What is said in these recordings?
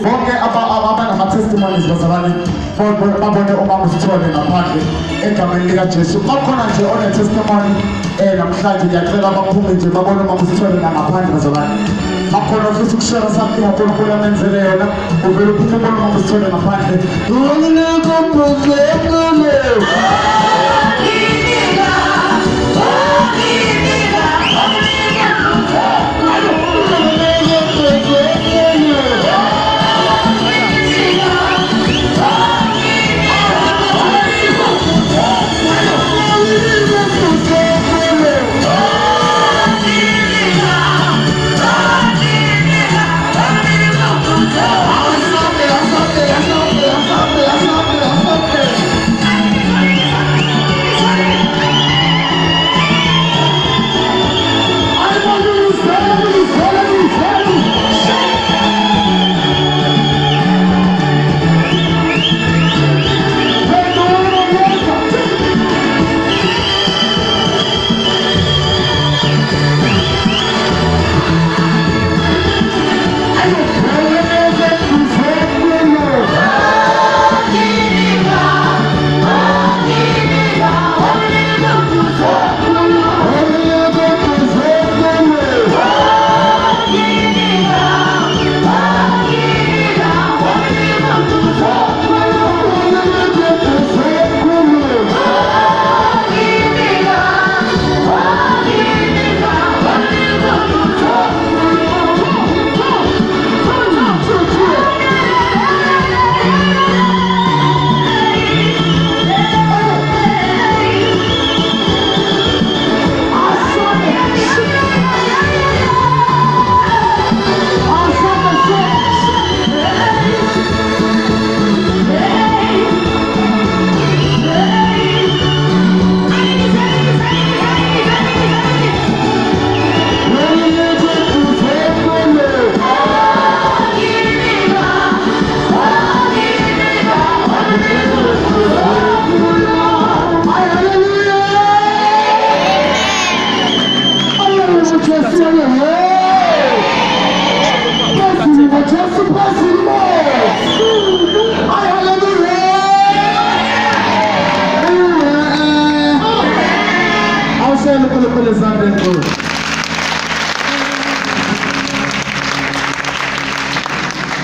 bonke abanama-testimonies bazalwane babone umama uSithole ngaphandle egameni likaJesu. Bakhona nje one-testimony namhlanje ngiyacela baphume nje babone umama uSithole ngaphandle bazalwane. Bakhona futhi ukushare something uNkulunkulu amenzele yona, uvele uphume ubone umama uSithole ngaphandle.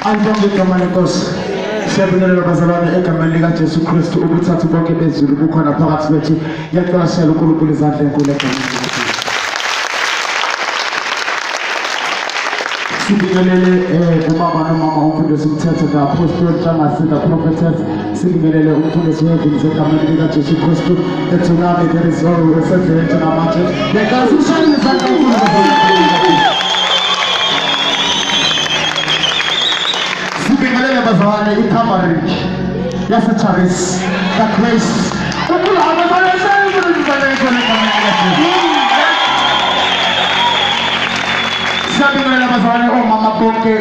Angibonge igama lenkosi. Siyabingelela bazalwane egameni likaJesu Kristu ukuthatha bonke bezulu kukhona phakathi kwethu. Ngiyacela siyale uNkulunkulu izandla enkulu egameni likaJesu. Sibingelele ubaba nomama umfundisi umthetho the apostle Thomas the prophetess. Sibingelele umfundisi wevini egameni likaJesu Kristu. Ethunami there is always a great namanje. Ngiyacela sishayele izandla enkulu bazalwane. Bazalwane i-coverage yaseCharis kaGrace siyabingelela bazalwane omama bonke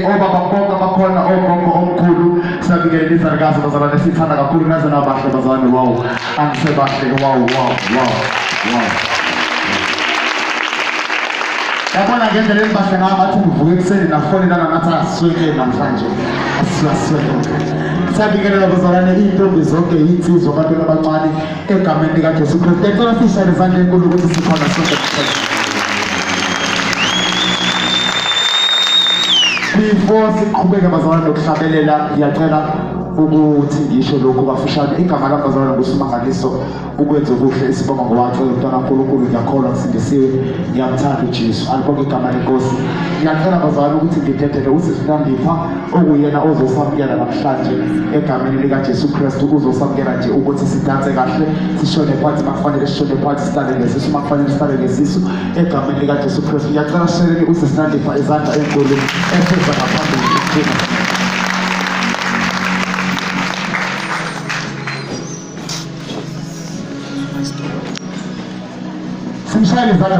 obaba bonke abakhona ogogo omkhulu. Siyabingelela izalikazi bazalwane sithanda kakhulu nazana abahle bazalwane. Wow, angisebahle. Wow. Yabona ngendlela engibahle ngayo ngathi ngivuke ekuseni nafonelana ngathi asweke namhlanje. Siyabingelela bazalwane iy'ntombi zonke iy'nsizwa abantwana abancane egameni likaJesu Kristu. Ngicela sishayele izandla enkulu ukuthi sikhona sonke. Before siqhubeke bazalwane nokuhlabelela, ngiyacela ukuthi ngisho lokhu bafishane. Igama lami bazalwane nguSimangaliso ukwenza okuhle isibongo ngowacela umntwana kaNkulunkulu. Ngiyakholwa ngisindisiwe, ngiyamthanda uJesu. Alibonke igama lenkosi. Ngiyacela bazalwane ukuthi ngidedele uSisinandipha okuyena ozosamukela namhlanje egameni likaJesu Kristu. Uzosamukela nje ukuthi sidanse kahle, sishone phansi makufanele sishone phansi, sihlale ngesisu makufanele sihlale ngesisu egameni likaJesu Kristu. Ngiyacela sishelele uSisinandipha izandla enkulu efeza ngaphambili. Simshayele izandla.